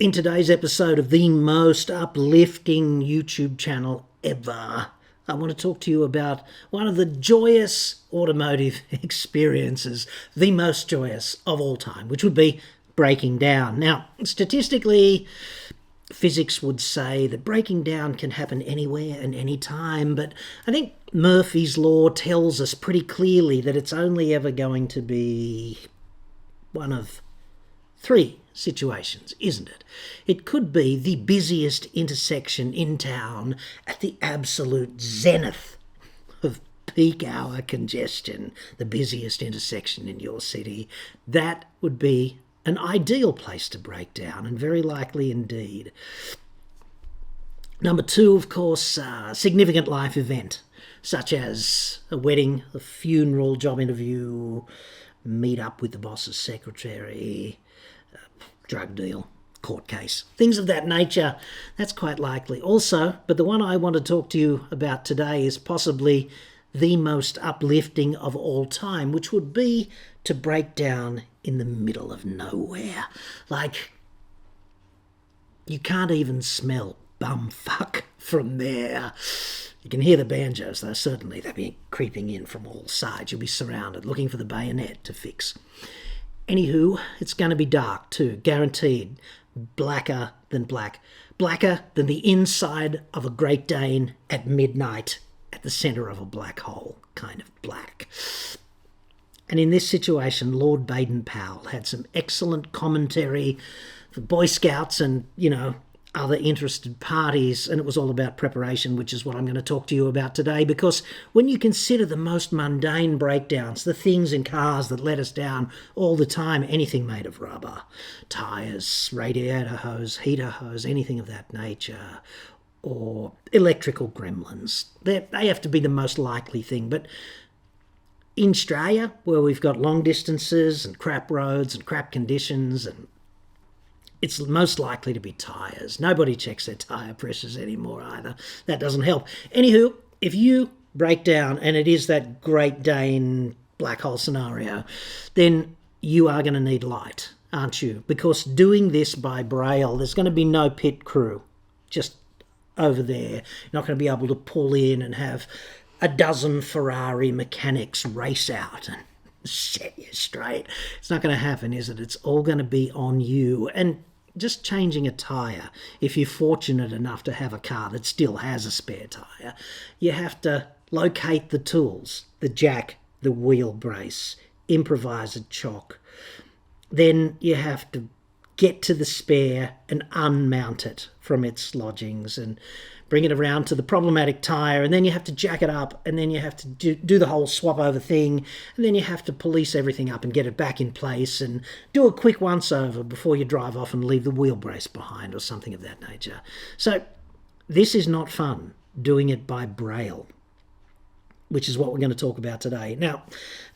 In today's episode of the most uplifting YouTube channel ever, I want to talk to you about one of the joyous automotive experiences, the most joyous of all time, which would be breaking down. Now, statistically, physics would say that breaking down can happen anywhere and any time, but I think Murphy's Law tells us pretty clearly that it's only ever going to be one of three situations, isn't it? It could be the busiest intersection in town at the absolute zenith of peak hour congestion, the busiest intersection in your city. That would be an ideal place to break down, and very likely indeed. Number two, of course, significant life event, such as a wedding, a funeral, job interview, meet up with the boss's secretary, drug deal, court case, things of that nature. That's quite likely. Also, but the one I want to talk to you about today is possibly the most uplifting of all time, which would be to break down in the middle of nowhere. Like, you can't even smell bumfuck from there. You can hear the banjos, though, certainly. They'll be creeping in from all sides. You'll be surrounded, looking for the bayonet to fix. Anywho, it's going to be dark too, guaranteed. Blacker than black. Blacker than the inside of a Great Dane at midnight at the centre of a black hole. Kind of black. And in this situation, Lord Baden-Powell had some excellent commentary for Boy Scouts and, other interested parties, and it was all about preparation, which is what I'm going to talk to you about today, because when you consider the most mundane breakdowns, the things in cars that let us down all the time, anything made of rubber, tyres, radiator hose, heater hose, anything of that nature, or electrical gremlins, they have to be the most likely thing. But in Australia, where we've got long distances and crap roads and crap conditions, and it's most likely to be tyres. Nobody checks their tyre pressures anymore either. That doesn't help. Anywho, if you break down and it is that Great Dane black hole scenario, then you are going to need light, aren't you? Because doing this by braille, there's going to be no pit crew just over there. You're not going to be able to pull in and have a dozen Ferrari mechanics race out and set you straight. It's not going to happen, is it? It's all going to be on you. And just changing a tyre, if you're fortunate enough to have a car that still has a spare tyre, you have to locate the tools, the jack, the wheel brace, improvise a chock. Then you have to get to the spare and unmount it from its lodgings and bring it around to the problematic tyre, and then you have to jack it up, and then you have to do the whole swap over thing, and then you have to police everything up and get it back in place and do a quick once over before you drive off and leave the wheel brace behind or something of that nature. So this is not fun, doing it by braille, which is what we're going to talk about today. Now,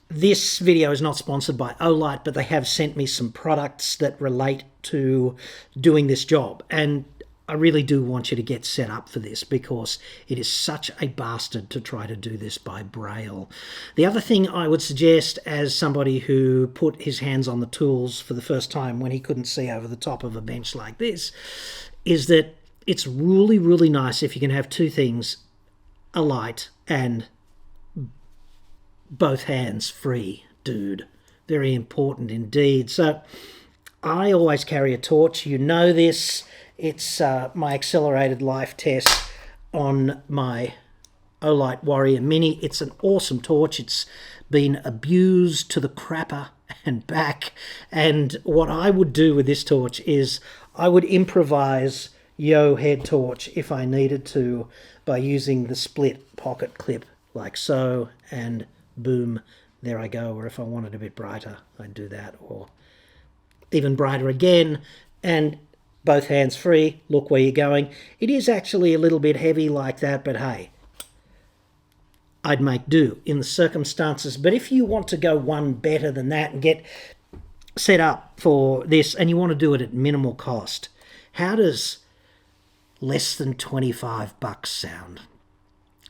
this video is not sponsored by Olight, but they have sent me some products that relate to doing this job, and I really do want you to get set up for this, because it is such a bastard to try to do this by braille. The other thing I would suggest, as somebody who put his hands on the tools for the first time when he couldn't see over the top of a bench like this, is that it's really, really nice if you can have two things, a light and both hands free, dude. Very important indeed. So I always carry a torch. You know this. It's my accelerated life test on my Olight Warrior Mini. It's an awesome torch. It's been abused to the crapper and back. And what I would do with this torch is I would improvise yo head torch if I needed to by using the split pocket clip like so, and boom, there I go. Or if I wanted a bit brighter, I'd do that, or even brighter again, and both hands free, look where you're going. It is actually a little bit heavy like that, but hey, I'd make do in the circumstances. But if you want to go one better than that and get set up for this, and you want to do it at minimal cost, how does less than $25 sound?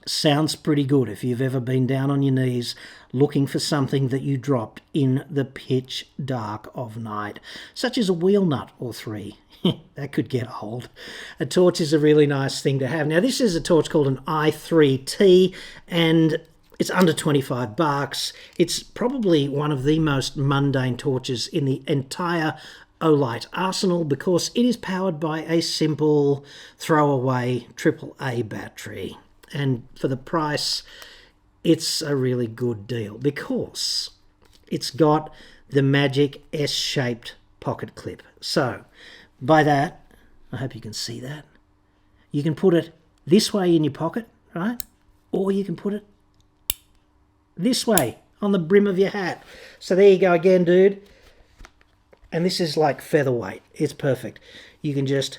Sounds pretty good if you've ever been down on your knees looking for something that you dropped in the pitch dark of night, such as a wheel nut or three. That could get old. A torch is a really nice thing to have. Now, this is a torch called an i3T, and it's under 25 bucks. It's probably one of the most mundane torches in the entire Olight arsenal because it is powered by a simple throwaway AAA battery. And for the price, it's a really good deal because it's got the magic S-shaped pocket clip. So by that, I hope you can see that, you can put it this way in your pocket, right? Or you can put it this way on the brim of your hat. So there you go again, dude. And this is like featherweight. It's perfect. You can just,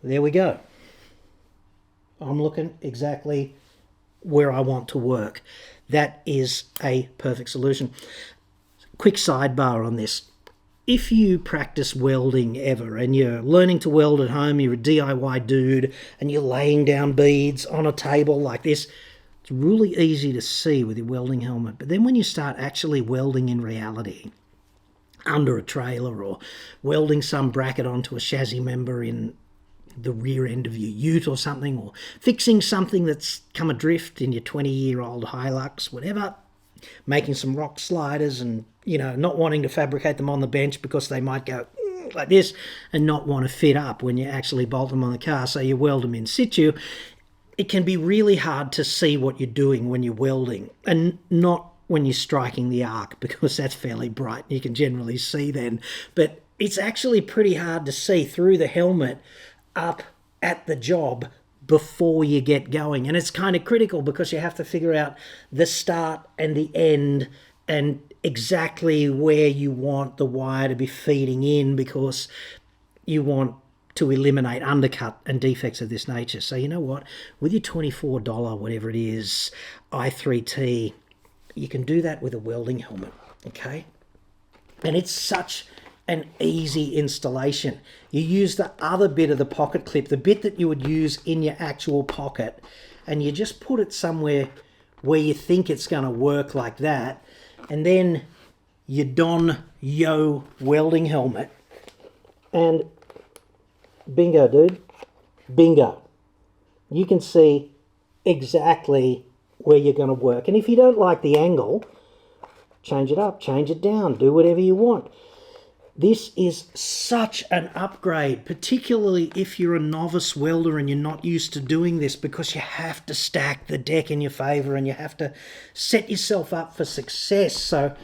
there we go. I'm looking exactly where I want to work. That is a perfect solution. Quick sidebar on this. If you practice welding ever and you're learning to weld at home, you're a DIY dude and you're laying down beads on a table like this, it's really easy to see with your welding helmet. But then when you start actually welding in reality, under a trailer or welding some bracket onto a chassis member in the rear end of your ute or something, or fixing something that's come adrift in your 20-year-old Hilux, whatever, making some rock sliders and, not wanting to fabricate them on the bench because they might go like this and not want to fit up when you actually bolt them on the car, so you weld them in situ. It can be really hard to see what you're doing when you're welding, and not when you're striking the arc, because that's fairly bright and you can generally see then. But it's actually pretty hard to see through the helmet up at the job before you get going. And it's kind of critical because you have to figure out the start and the end and exactly where you want the wire to be feeding in, because you want to eliminate undercut and defects of this nature. So you know what? With your $24, whatever it is, i3T, you can do that with a welding helmet, okay? And it's such an easy installation. You use the other bit of the pocket clip, the bit that you would use in your actual pocket, and you just put it somewhere where you think it's going to work like that, and then you don yo welding helmet, and bingo, dude, bingo. You can see exactly where you're going to work. And if you don't like the angle, change it up, change it down, do whatever you want. This is such an upgrade, particularly if you're a novice welder and you're not used to doing this, because you have to stack the deck in your favor and you have to set yourself up for success. So,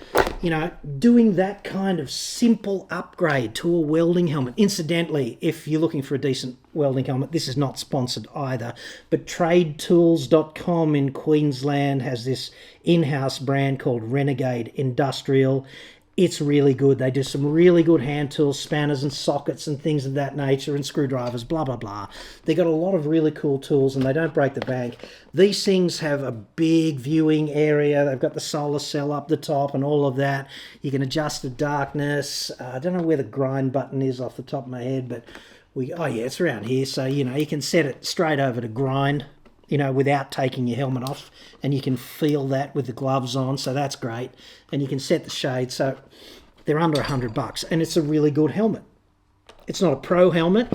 doing that kind of simple upgrade to a welding helmet. Incidentally, if you're looking for a decent welding helmet, this is not sponsored either, but tradetools.com in Queensland has this in-house brand called Renegade Industrial. It's really good. They do some really good hand tools, spanners and sockets and things of that nature, and screwdrivers, blah, blah, blah. They got a lot of really cool tools and they don't break the bank. These things have a big viewing area. They've got the solar cell up the top and all of that. You can adjust the darkness. I don't know where the grind button is off the top of my head, but it's around here. So, you can set it straight over to grind, without taking your helmet off, and you can feel that with the gloves on, so that's great. And you can set the shade, so they're under $100, and it's a really good helmet. It's not a pro helmet.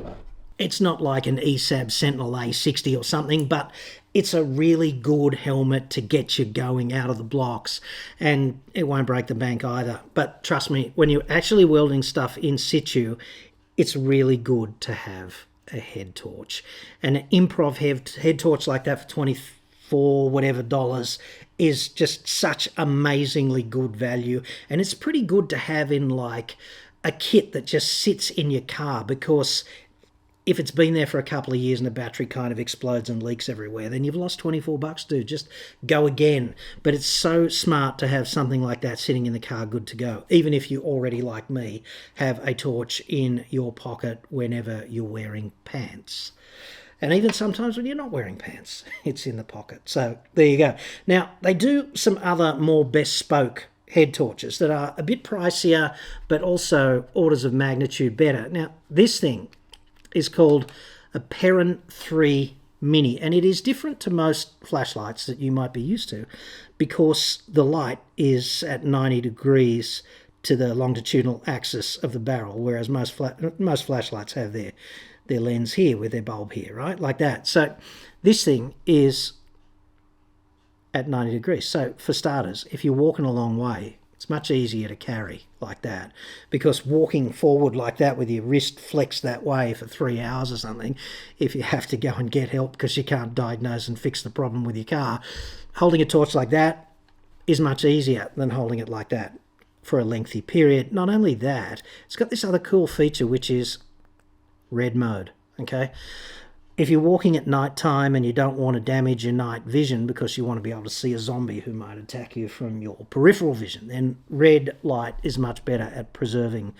It's not like an ESAB Sentinel A60 or something, but it's a really good helmet to get you going out of the blocks, and it won't break the bank either. But trust me, when you're actually welding stuff in situ, it's really good to have a head torch. And an improv head torch like that for 24 whatever dollars is just such amazingly good value, and it's pretty good to have in like a kit that just sits in your car, because if it's been there for a couple of years and the battery kind of explodes and leaks everywhere, then you've lost 24 bucks, dude. Just go again. But it's so smart to have something like that sitting in the car good to go, even if you already, like me, have a torch in your pocket whenever you're wearing pants. And even sometimes when you're not wearing pants, it's in the pocket. So there you go. Now, they do some other more bespoke head torches that are a bit pricier, but also orders of magnitude better. Now, this thing is called a Perrin 3 Mini, and it is different to most flashlights that you might be used to because the light is at 90 degrees to the longitudinal axis of the barrel, whereas most flashlights have their lens here with their bulb here, right? Like that. So this thing is at 90 degrees. So for starters, if you're walking a long way, it's much easier to carry like that, because walking forward like that with your wrist flexed that way for 3 hours or something, if you have to go and get help because you can't diagnose and fix the problem with your car, holding a torch like that is much easier than holding it like that for a lengthy period. Not only that, it's got this other cool feature, which is red mode, okay? If you're walking at night time and you don't want to damage your night vision because you want to be able to see a zombie who might attack you from your peripheral vision, then red light is much better at preserving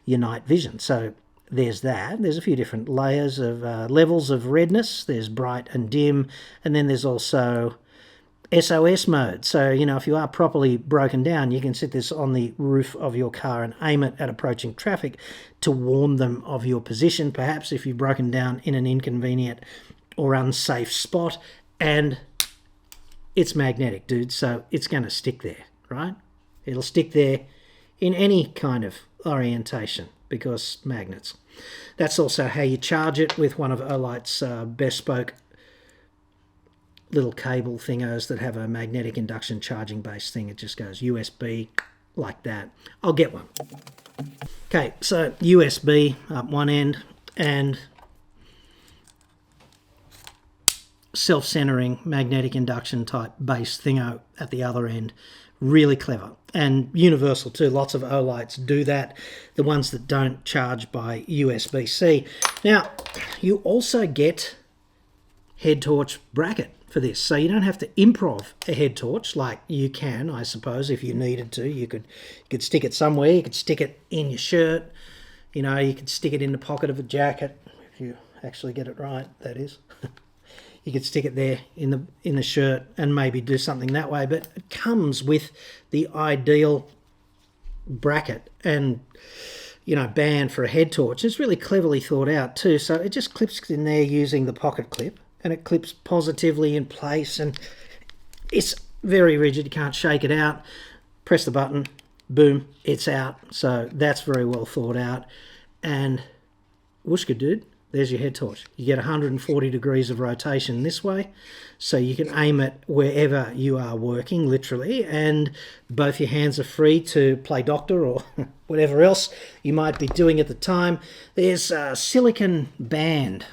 your night vision. So there's that. There's a few different layers of levels of redness. There's bright and dim, and then there's also SOS mode. So, you know, if you are properly broken down, you can sit this on the roof of your car and aim it at approaching traffic to warn them of your position, perhaps if you've broken down in an inconvenient or unsafe spot. And it's magnetic, dude, so it's going to stick there, right? It'll stick there in any kind of orientation because magnets. That's also how you charge it, with one of Olight's bespoke little cable thingos that have a magnetic induction charging base thing. It just goes USB like that. I'll get one. Okay, so USB up one end and self-centering magnetic induction type base thingo at the other end. Really clever and universal too. Lots of Olights do that. The ones that don't charge by USB-C. Now, you also get head torch bracket for this, so you don't have to improv a head torch like you can, I suppose, if you needed to. You could stick it somewhere. You could stick it in your shirt. You know, you could stick it in the pocket of a jacket, if you actually get it right, that is. You could stick it there in the shirt and maybe do something that way, but it comes with the ideal bracket and, you know, band for a head torch. It's really cleverly thought out too, so it just clips in there using the pocket clip, and it clips positively in place, and it's very rigid. You can't shake it out. Press the button, boom, it's out. So that's very well thought out. And whooshka, dude, there's your head torch. You get 140 degrees of rotation this way, so you can aim it wherever you are working, literally, and both your hands are free to play doctor or whatever else you might be doing at the time. There's a silicone band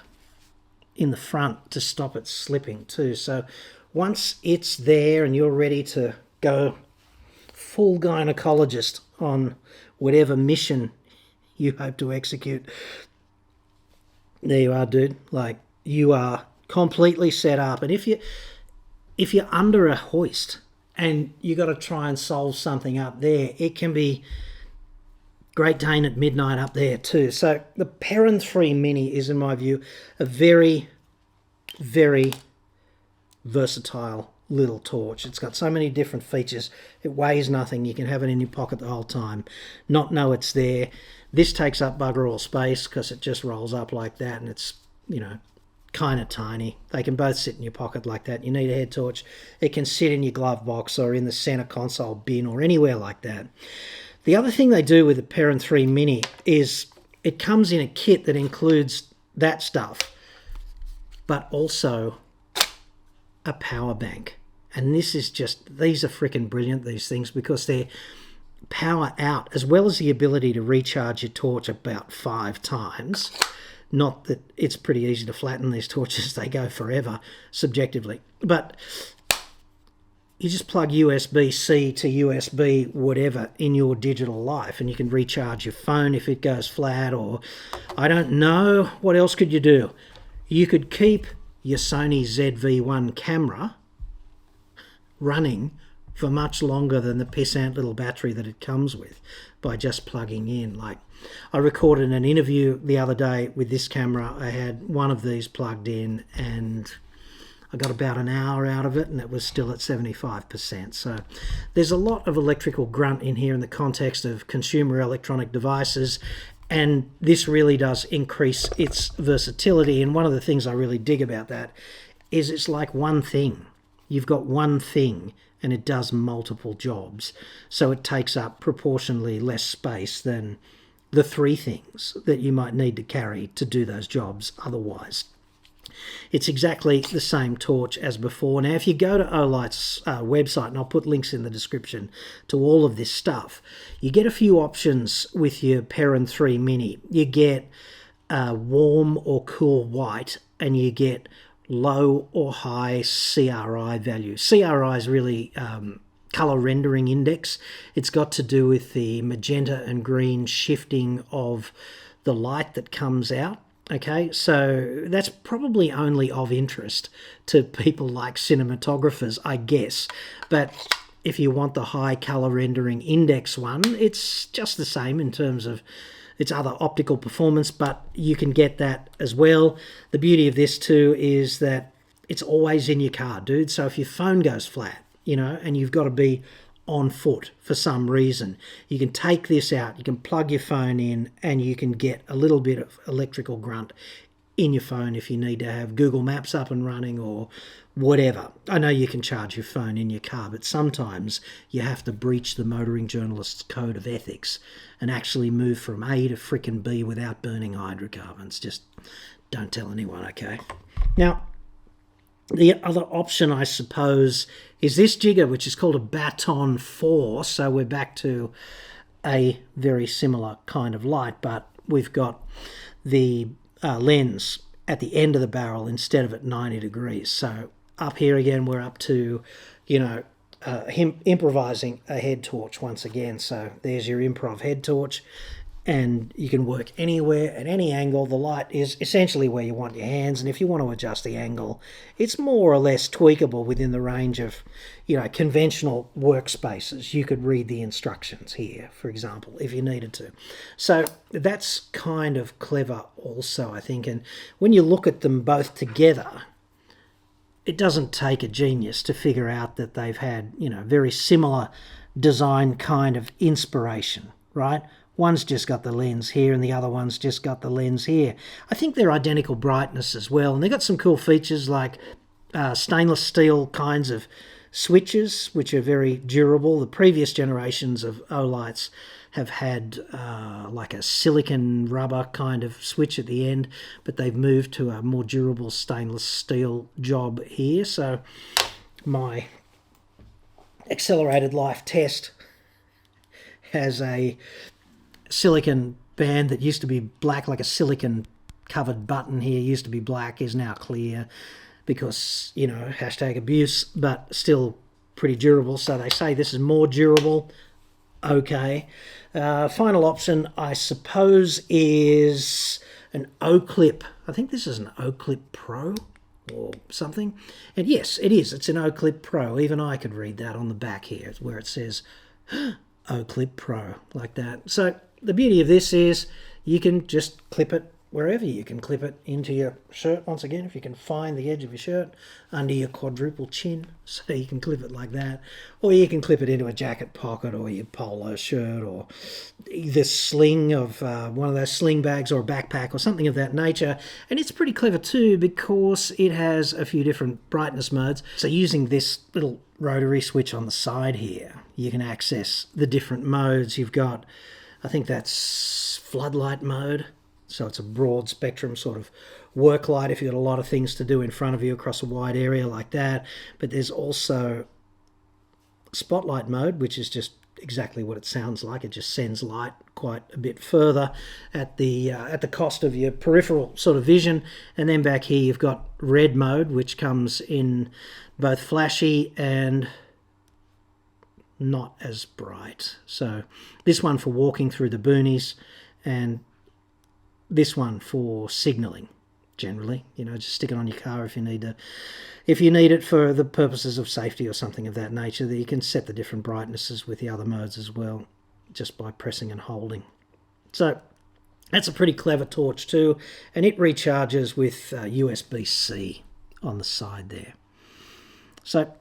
in the front to stop it slipping too. So once it's there and you're ready to go full gynecologist on whatever mission you hope to execute, there you are, dude. Like, you are completely set up. And if you're under a hoist and you got to try and solve something up there, it can be Great Dane at midnight up there too. So the Perrin 3 Mini is, in my view, a very, very versatile little torch. It's got so many different features. It weighs nothing. You can have it in your pocket the whole time, not know it's there. This takes up bugger all space because it just rolls up like that, and it's, you know, kind of tiny. They can both sit in your pocket like that. You need a head torch. It can sit in your glove box or in the center console bin or anywhere like that. The other thing they do with the Perrin 3 Mini is it comes in a kit that includes that stuff, but also a power bank. And this is just, these are freaking brilliant, these things, because they're power out, as well as the ability to recharge your torch about 5 times. Not that it's pretty easy to flatten these torches, they go forever, subjectively. But you just plug USB-C to USB whatever in your digital life, and you can recharge your phone if it goes flat, or I don't know, what else could you do? You could keep your Sony ZV-1 camera running for much longer than the pissant little battery that it comes with by just plugging in. Like, I recorded an interview the other day with this camera. I had one of these plugged in and I got about an hour out of it, and it was still at 75%. So there's a lot of electrical grunt in here in the context of consumer electronic devices, And this really does increase its versatility. And one of the things I really dig about that is it's like one thing. You've got one thing and it does multiple jobs. So it takes up proportionally less space than the three things that you might need to carry to do those jobs otherwise. It's exactly the same torch as before. Now, if you go to Olight's website, and I'll put links in the description to all of this stuff, you get a few options with your Perrin 3 Mini. You get warm or cool white, and you get low or high CRI value. CRI is really colour rendering index. It's got to do with the magenta and green shifting of the light that comes out. Okay, so that's probably only of interest to people like cinematographers, I guess. But if you want the high colour rendering index one, it's just the same in terms of its other optical performance, but you can get that as well. The beauty of this too is that it's always in your car, dude. So if your phone goes flat, and you've got to be on foot for some reason, you can take this out, you can plug your phone in, and you can get a little bit of electrical grunt in your phone if you need to have Google Maps up and running or whatever. I know you can charge your phone in your car, but sometimes you have to breach the motoring journalist's code of ethics and actually move from A to frickin' B without burning hydrocarbons. Just don't tell anyone, okay? Now, the other option, I suppose, is this jigger, which is called a Baton 4. So we're back to a very similar kind of light, but we've got the lens at the end of the barrel instead of at 90 degrees. So up here again, we're up to, him improvising a head torch once again. So there's your improv head torch. And you can work anywhere at any angle. The light is essentially where you want your hands, and if you want to adjust the angle, it's more or less tweakable within the range of, conventional workspaces. You could read the instructions here, for example, if you needed to. So that's kind of clever also, I think. And when you look at them both together, it doesn't take a genius to figure out that they've had, very similar design kind of inspiration, right? One's just got the lens here and the other one's just got the lens here. I think they're identical brightness as well. And they've got some cool features like stainless steel kinds of switches, which are very durable. The previous generations of Olights have had like a silicon rubber kind of switch at the end, but they've moved to a more durable stainless steel job here. So my accelerated life test has a silicon band that used to be black, like a silicon covered button here, used to be black, is now clear because, hashtag abuse, but still pretty durable. So they say this is more durable. Okay. Final option, I suppose, is an O-Clip. I think this is an O-Clip Pro or something. And yes, it is. It's an O-Clip Pro. Even I could read that on the back here where it says O-Clip Pro, like that. So the beauty of this is you can just clip it wherever. You can clip it into your shirt, once again, if you can find the edge of your shirt, under your quadruple chin, so you can clip it like that. Or you can clip it into a jacket pocket or your polo shirt or the sling of one of those sling bags or a backpack or something of that nature. And it's pretty clever too because it has a few different brightness modes. So using this little rotary switch on the side here, you can access the different modes. You've got, I think that's floodlight mode. So it's a broad spectrum sort of work light if you've got a lot of things to do in front of you across a wide area like that. But there's also spotlight mode, which is just exactly what it sounds like. It just sends light quite a bit further at the cost of your peripheral sort of vision. And then back here you've got red mode, which comes in both flashy and not as bright. So this one for walking through the boonies and this one for signalling generally, just stick it on your car if you need it for the purposes of safety or something of that nature. That you can set the different brightnesses with the other modes as well just by pressing and holding. So that's a pretty clever torch too, and it recharges with USB-C on the side there. So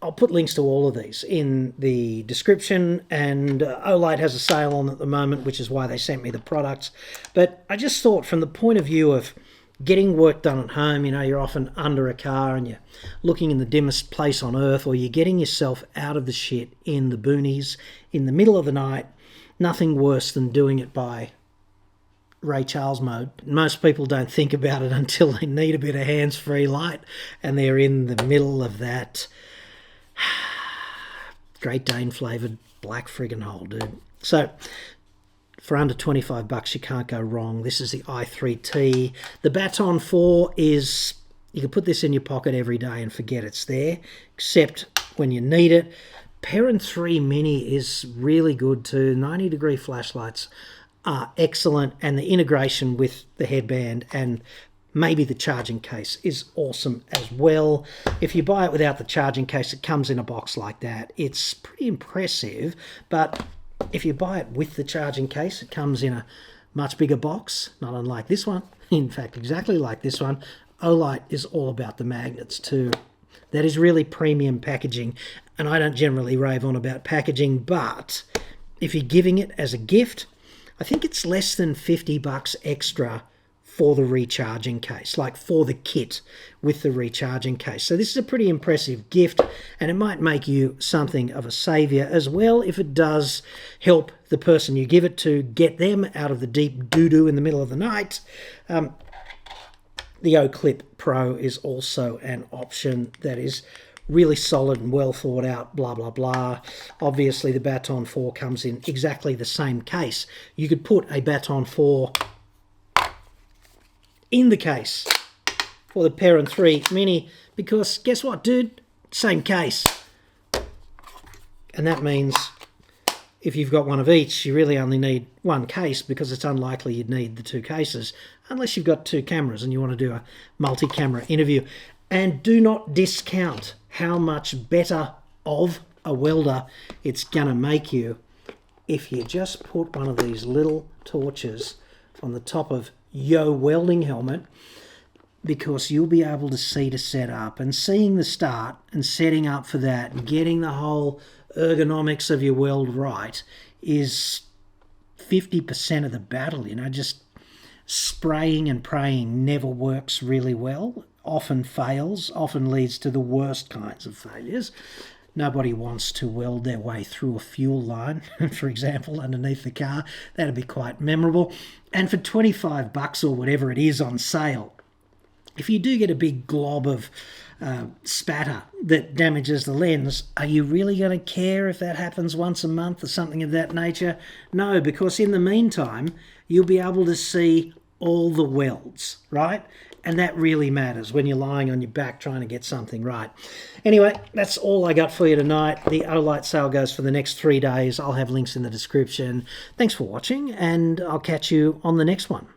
I'll put links to all of these in the description, and Olight has a sale on at the moment, which is why they sent me the products. But I just thought, from the point of view of getting work done at home, you're often under a car and you're looking in the dimmest place on earth, or you're getting yourself out of the shit in the boonies in the middle of the night. Nothing worse than doing it by Ray Charles mode. Most people don't think about it until they need a bit of hands-free light and they're in the middle of that Great Dane flavoured black friggin' hole, dude. So for under $25, you can't go wrong. This is the i3T. The Baton 4 is, you can put this in your pocket every day and forget it's there, except when you need it. Perrin 3 Mini is really good too. 90-degree flashlights are excellent, and the integration with the headband and maybe the charging case is awesome as well. If you buy it without the charging case, it comes in a box like that. It's pretty impressive, but if you buy it with the charging case, it comes in a much bigger box, not unlike this one. In fact, exactly like this one. Olight is all about the magnets too. That is really premium packaging, and I don't generally rave on about packaging, but if you're giving it as a gift, I think it's less than $50 extra for the recharging case, like for the kit with the recharging case. So this is a pretty impressive gift, and it might make you something of a saviour as well if it does help the person you give it to, get them out of the deep doo-doo in the middle of the night. The O-Clip Pro is also an option that is really solid and well thought out, blah, blah, blah. Obviously, the Baton 4 comes in exactly the same case. You could put a Baton 4 in the case for the Perrin 3 Mini, because guess what, dude? Same case. And that means if you've got one of each, you really only need one case, because it's unlikely you'd need the two cases unless you've got two cameras and you want to do a multi-camera interview. And do not discount how much better of a welder it's going to make you if you just put one of these little torches on the top of your welding helmet, because you'll be able to see to set up, and seeing the start and setting up for that and getting the whole ergonomics of your weld right is 50% of the battle. Just spraying and praying never works really well, often fails, often leads to the worst kinds of failures. Nobody wants to weld their way through a fuel line, for example, underneath the car. That'd be quite memorable. And for $25 or whatever it is on sale, if you do get a big glob of spatter that damages the lens, are you really going to care if that happens once a month or something of that nature? No, because in the meantime, you'll be able to see all the welds, right? And that really matters when you're lying on your back trying to get something right. Anyway, that's all I got for you tonight. The Olight sale goes for the next 3 days. I'll have links in the description. Thanks for watching, and I'll catch you on the next one.